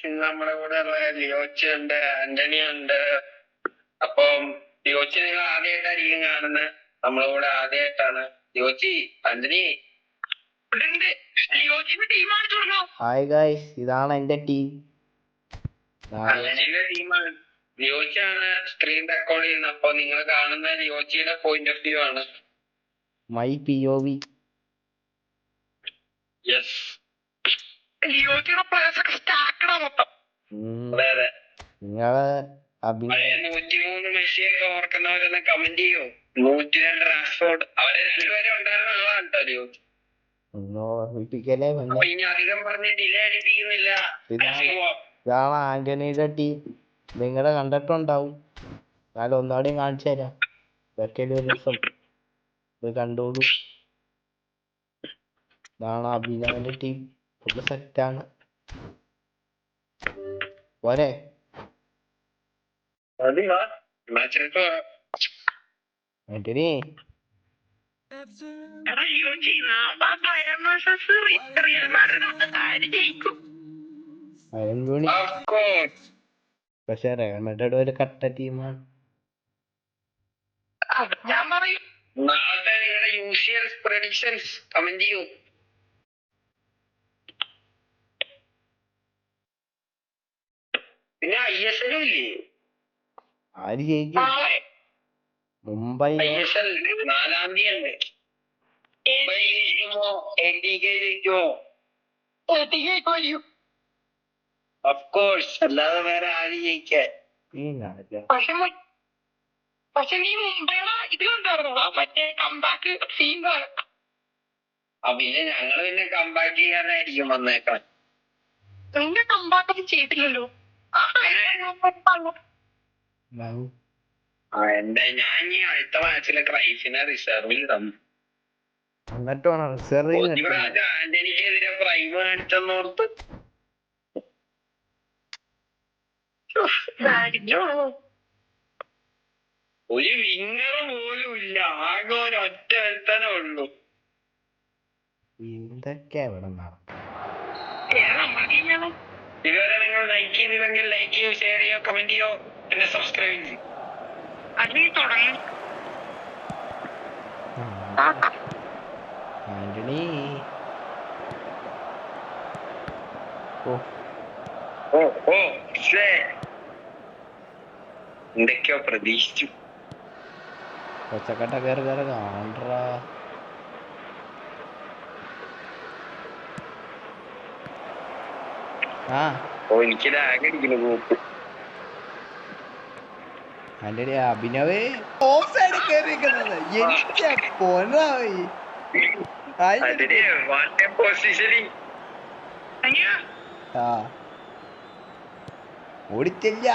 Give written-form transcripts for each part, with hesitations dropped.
ഇന്ന് നമ്മുടെ കൂടെ ഉള്ള ലിയോച്ച് ഉണ്ട്, ആന്റണി ഉണ്ട്. അപ്പം ലിയോച്ച് നിങ്ങൾ ആദ്യമായിട്ടായിരിക്കും കാണുന്നത്, നമ്മളെ കൂടെ ആദ്യമായിട്ടാണ്. ലിയോച്ചി, ആന്റണി ഹായ് ഗൈസ്, ഇതാണ് എന്റെ ടീം. ആന്റണിയുടെ ടീമാണ്. ലിയോച്ചാണ് സ്ക്രീൻ റെക്കോർഡ് ചെയ്യുന്നത്. അപ്പൊ നിങ്ങൾ കാണുന്ന ലിയോച്ചിയുടെ പോയിന്റ് ഓഫ് വ്യൂ ആണ്. My POV. യെസ്, ലിയോച്ചിയുടെ പ്ലേയേഴ്സ് ഒക്കെ സ്റ്റാക്കഡാ മൊത്തം. അതെ അതെ. നിങ്ങള് 103 മെസ്സിയൊക്കെ ഓർക്കുന്നവരൊന്ന് കമന്റ് ചെയ്യോ? 102 റാഷ്ഫോർഡ്, അവരെ രണ്ടുപേരും ഉണ്ടായിരുന്ന ആളാണ് കേട്ടോ ലിയോച്ച്. ഇനി അധികം പറഞ്ഞ് ഡിലേ അടിപ്പിക്കുന്നില്ല. ഇതാണ് ആന്റണിയുടെ ടീം. നിങ്ങളെ കണ്ടിട്ടുണ്ടാവും. ഞാൻ ഒന്നുകൂടെയും കാണിച്ചു തരാം. ഇതൊക്കെ ഒരു രസം. ഇത് കണ്ടോളൂ. ഇതാണ് അഭിനവന്റെ ടീം. ഫുള്ള് സെറ്റാണ്. പോരെ ആന്റണി. പക്ഷെ റയൽ മാഡ്രിഡ് ഒരു കട്ട ടീമാണ്. ഞാൻ പറയും നാളത്തെ നിങ്ങളുടെ യൂഷ്വൽ പ്രഡിക്ഷൻസ് കമന്റ് ചെയ്യൂ. പിന്നെ ISL ഇല്ലേ? ആര് ജയിക്കും? മുംബൈ. ISL 4-ാം തീയതി ഉണ്ട്. മുംബൈ ജയിക്കുമോ? ATK ജയിക്കുമോ? Of course, അല്ലാതെ വേറെ ആര് ജയിക്കാൻ? പക്ഷെ നീ മുംബൈയുടെ ഇത് കണ്ടായിരുന്നോ? മറ്റേ കംബാക്ക് സീൻ. പിന്നെ ഞങ്ങള് പിന്നെ കംബാക്ക് ചെയ്യാനായിരിക്കും വന്നേക്കാൻ. നിന്റെ കംബാക്ക് ഒന്നും ചെയ്തില്ലല്ലോ. ഞാൻ ഈ അടുത്ത മാച്ചിലെ ക്രൈസിനെ റിസർവിൽ തന്നു. ആന്റണിക്കെതിരെ പ്രൈം കാണിച്ചെന്നോർത്ത് ഒരു വിങ്ങർ പോലും ഇല്ല. ആകെ ഒരൊറ്റ ഒരുത്തനേ ഉള്ളൂ. എന്തൊക്കെയാ ഇവിടെ ഇതുവരെ നിങ്ങൾ ലൈക്ക് ചെയ്തില്ലെങ്കിൽ ലൈക്ക് ചെയ്യോ, ഷെയർ ചെയ്യോ, കമന്റ് ചെയ്യോ, പിന്നെ സബ്സ്ക്രൈബ് ചെയ്യും. അല്ലെങ്കിൽ തുടങ്ങി ആന്റണി. എന്തൊക്കെയോ പ്രതീക്ഷിച്ചു. കൊച്ചക്കട്ട കയറി കാണാ. എനിക്ക് ലാഗടിക്കുന്നു ഗ്രൂപ്പ്. ആന്റണി അഭിനവേ ഓഫ് സൈഡ് കേറിയിരിക്കുന്നത്. എനിക്ക് പൊന്നായി. ഓടിച്ചില്ല.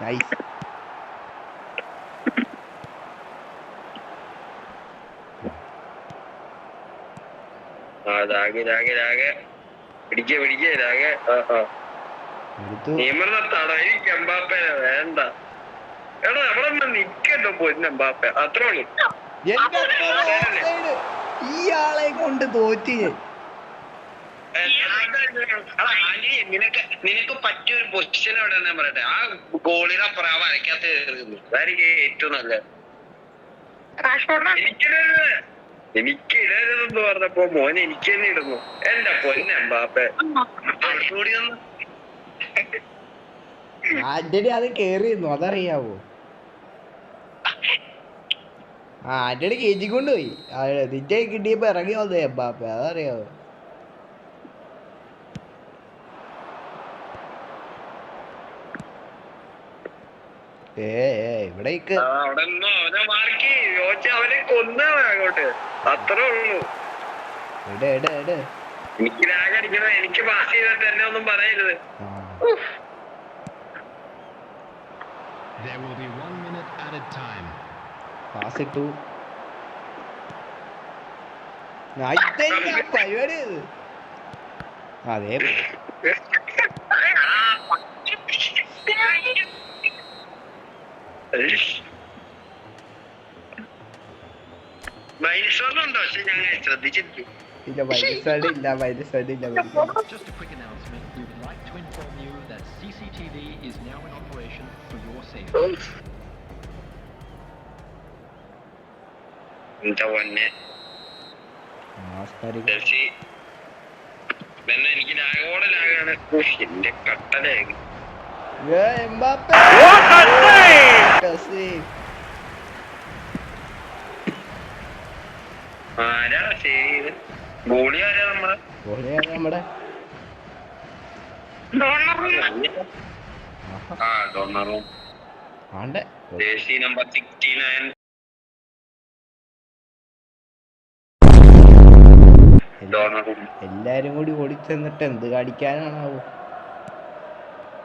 നൈസ്. വേണ്ട എടാ, അവിടെ നിക്കട്ടോ പൊന്നമ്പാപ്പ. അത്രേ ഉള്ളൂ. ഇയാളെ കൊണ്ട് തോറ്റി. നിനക്ക് പറ്റിയൊരു പൊസിഷൻ എവിടെ പറയട്ടെ. ആ ഗോളിയുടെ അപ്പുറം ആ വരയ്ക്കകത്ത് കയറുന്നു. അതായിരിക്കും ഏറ്റവും നല്ലത്. എനിക്ക് ഇടരുതെന്ന് പറഞ്ഞപ്പോ മോനെ എനിക്ക് തന്നെ ഇടുന്നു. എന്റെ പൊന്നമ്പാപ്പ കൂടി ഒന്ന് ആന്റണി അത് കേറിയിരുന്നു. അതറിയാവോ? ആന്റണി കേറ്റിക്കൊണ്ട് പോയി. നിന്റെ കിട്ടിയപ്പോ ഇറങ്ങി വന്നു എംബാപ്പ. അതറിയാവോ? ഇവിടേക്ക് അവനെ കൊന്നോട്ട്. അത്രേ ഉള്ളൂ. എനിക്ക് ലാഗടിക്കണം. എനിക്ക് പാസ് ചെയ്തിട്ട് എന്നെ ഒന്നും പറയരുത്. പാസ് ഇട്ടു. പരിപാടി അതേ മൈനസ്വറുണ്ടോ? പക്ഷെ ഞാൻ ശ്രദ്ധിച്ചിട്ടില്ല. ഇല്ല മൈനസ് ഇല്ല പഠിക്കണം. Just a quick announcement. We would like to inform you that CCTV is now in operation for your safety. എന്താ പൊന്നെ ജെർസി തന്നെ എനിക്ക് ലാഗാണ്. എന്റെ കട്ടലായി ആരാ ശരി ഗോളി ആരാ നമ്മുടെ ഡോണറും ആണ്ടെ ജേഴ്സി നമ്പർ 69 ഡോണറും എല്ലാരും കൂടി ഓടിച്ചെന്നിട്ട് എന്ത് കാണിക്കാനാണാവോ?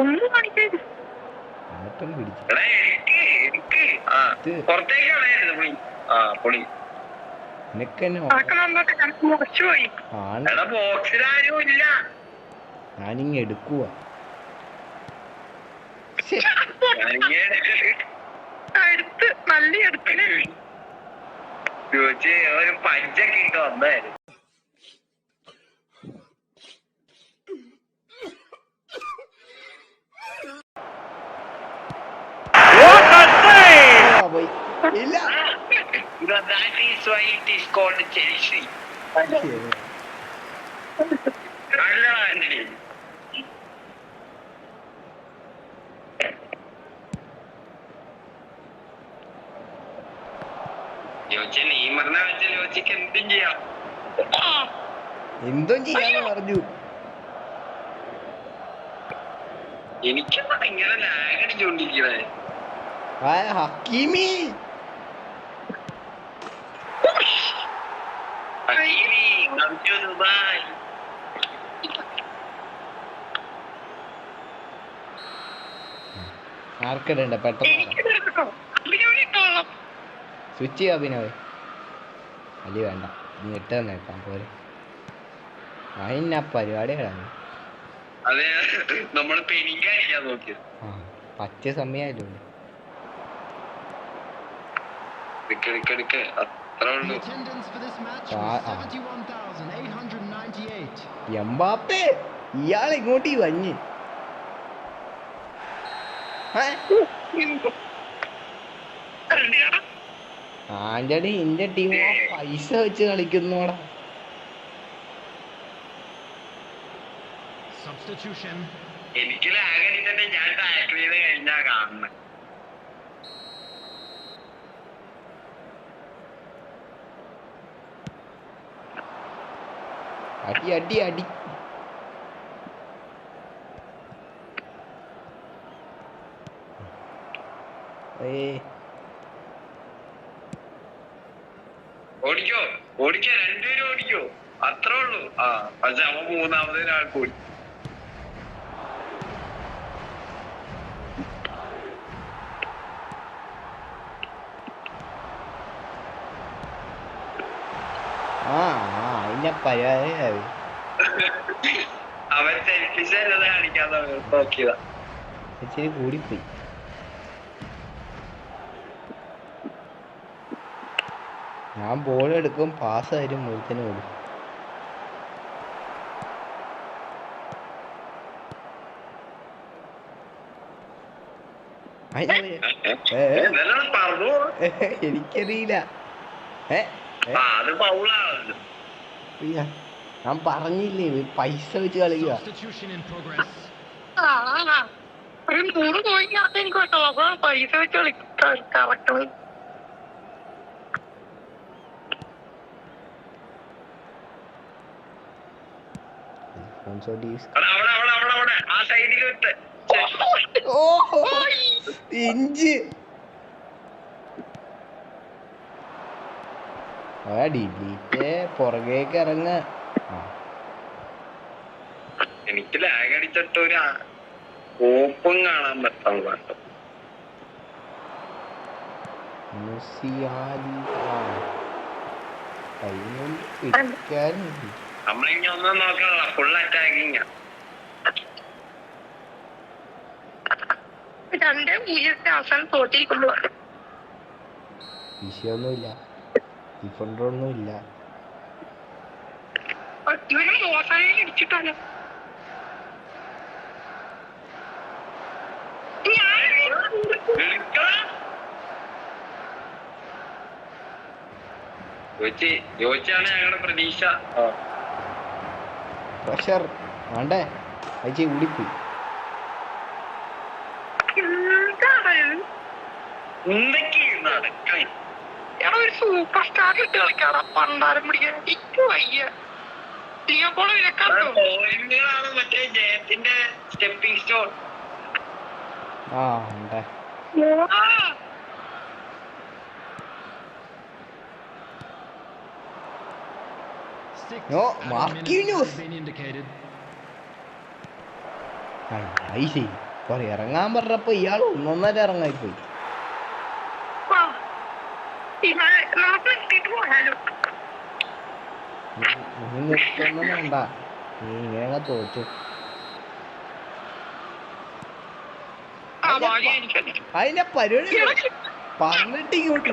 ഒന്നും കാണിക്കാൻ എന്നിട്ടും പിടിച്ചു പുറത്തേക്ക് കളയായിരുന്നു പുളി. പുളി ബോക്സിലാരും ഇല്ല. ഞാനിങ്ങ എടുക്കുക ഒരു പഞ്ചൊക്കെ ഇട്ട് വന്നായിരുന്നു. ഇല്ല That is why it is called Chelsea. അല്ല ആന്റണി നെയ്മറിനെ വെച്ച് ലോജിക്ക് എന്തും ചെയ്യാം. എന്തും ചെയ്യാന്ന് പറഞ്ഞു. എനിക്കെന്താ ഇങ്ങനെ ലാഗ് അടിച്ചോണ്ടിരിക്കണേ? ഹക്കീമി ദുബായ് ആർക്കിടണ്ട പെട്ടെന്ന് സ്വിച്ച് ചെയ്യാ അഭിനവ്. അല്ലി വേണ്ട നീ ഇട്ട് തന്നേക്കാം പോരെ. അതിനാ പരിപാടികളാണ്. അതെ നമ്മള് പെനിക്കായിരിക്കാൻ നോക്കിയത്. പച്ച സമയമായല്ലോ. എംബാപ്പേ ഇയാൾ ഇങ്ങോട്ട് വഞ്ഞ് ആന്റണി ഇന്റെ ടീം പൈസ വെച്ച് കളിക്കുന്നോടാ. എനിക്ക് ലാഗ് അടിച്ചിട്ട് ഞാൻ ടാക്കിൾ ചെയ്ത് കഴിഞ്ഞാ കാണുന്നത്. അടി അടി അടി ഓടിക്കോ ഓടിക്കോ രണ്ടുപേരും ഓടിക്കോ അത്രേ ഉള്ളൂ. പക്ഷെ അവൻ മൂന്നാമതൊരാൾ കൂടി. അതിന്റെ പരിപാടി അവൻ സെൽഫിഷല്ലത് കാണിക്കാതെ നോക്കിയതാ. ഇച്ചിരി കൂടിപ്പോയി. ഞാൻ ബോൾ എടുക്കും പാസ് തരും മുഴുത്തിന് പോലും. എനിക്കറിയില്ല. ഞാൻ പറഞ്ഞില്ലേ പൈസ വെച്ച് കളിക്കുക. ഒരു 100 കോയിക്കകത്ത് എനിക്ക് പറ്റുള്ളൂ. അപ്പൊ പൈസ വെച്ച് കളിക്കണം. ഇഞ്ച് ഡിലീറ്റ് പുറകേക്ക് ഇറങ്ങ. എനിക്ക് ലാഗ് അടിച്ചിട്ട് ഒരു ഓപ്പും കാണാൻ പറ്റില്ല. നമ്മളിനി ഒന്നും നോക്കണല്ലോ, ഫുൾ അറ്റാക്കിങ്. വിഷയമൊന്നുമില്ല, ഡിഫൻഡറൊന്നുമില്ല. ഇവന് മോശയിൽ ഇടിച്ചിട്ടാണ് ചോദിച്ചാണ് ഞങ്ങളുടെ പ്രതീക്ഷ. പ്രഷർ വേണ്ടേ അയച്ചി ഉടിപ്പോയി. ഒരു സൂപ്പർ സ്റ്റാർ ഇട്ട് കളിക്കാടാ പണ്ടാരം പിടിക്കാൻ എനിക്ക് വയ്യ. ലിയോപോള് വിലക്കാട്ടോ മറ്റേ ജയത്തിന്റെ സ്റ്റെപ്പിംഗ് സ്റ്റോൺ. ആ ഉണ്ടേ No, Marquinhos. ഐശി കൊറേ ഇറങ്ങാൻ പറഞ്ഞപ്പോ ഇയാൾ ഒന്നൊന്നര ഇറങ്ങായിപ്പോയി. നീ നിർത്തുന്നു വേണ്ട, നീ ഇങ്ങനെ തോറ്റു. അതിന്റെ പരിപാടി പറഞ്ഞിട്ട് ഇങ്ങോട്ട്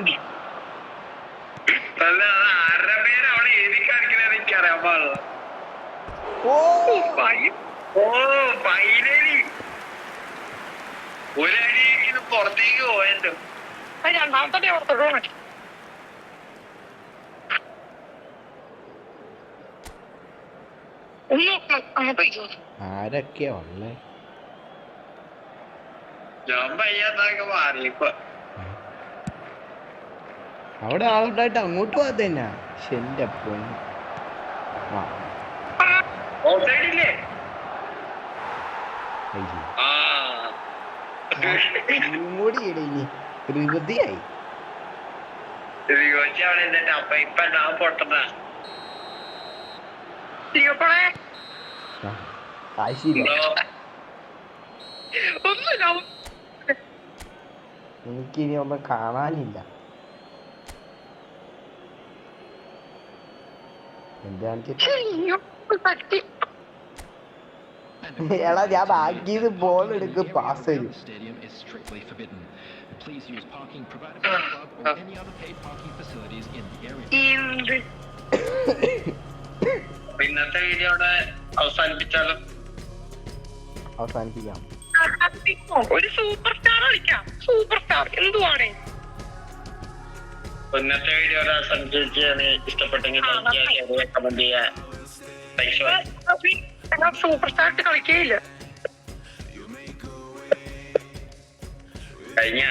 ആരുടെ പേര് അവിടെ എഴുതി കാണിക്കണെന്ന് എനിക്കറിയാൻ പാടില്ല. ഫൈനലി ഒരടി പുറത്തേക്ക് പോയല്ലോ. രണ്ടാമത്തെ ഓർത്തോളൂ. ആരൊക്കെയാ ഉള്ളേ? ഞാൻ പയ്യാത്തൊക്കെ മാറിയപ്പോ അവിടെ ആളുണ്ടായിട്ട് അങ്ങോട്ട് പോകാത്ത തന്നെ. എന്റെ പൊന്ന് കൂടി ഇനി ധൃതിയായി. അപ്പൊ ഇപ്പൊ ഞാൻ പൊട്ടണ എനിക്കിനി ഒന്നും കാണാനില്ല. എടാ ഞാൻ ബാക്കിയത് ബോൾ എടുക്കും പാസ് തരും. ഇന്നത്തെ വീഡിയോ അവിടെ അവസാനിപ്പിച്ചാലും അവസാനിപ്പിക്കാം. ഒരു സൂപ്പർ സ്റ്റാർ കളിക്കാം. സൂപ്പർ സ്റ്റാർ എന്തുവാണ്? ഇന്നത്തെ വീഡിയോ അവസാനിപ്പിച്ചാണ്. ഇഷ്ടപ്പെട്ടെങ്കിൽ കമന്റ് ചെയ്യാ. സൂപ്പർ സ്റ്റാർ കളിക്കുകയില്ല കഴിഞ്ഞ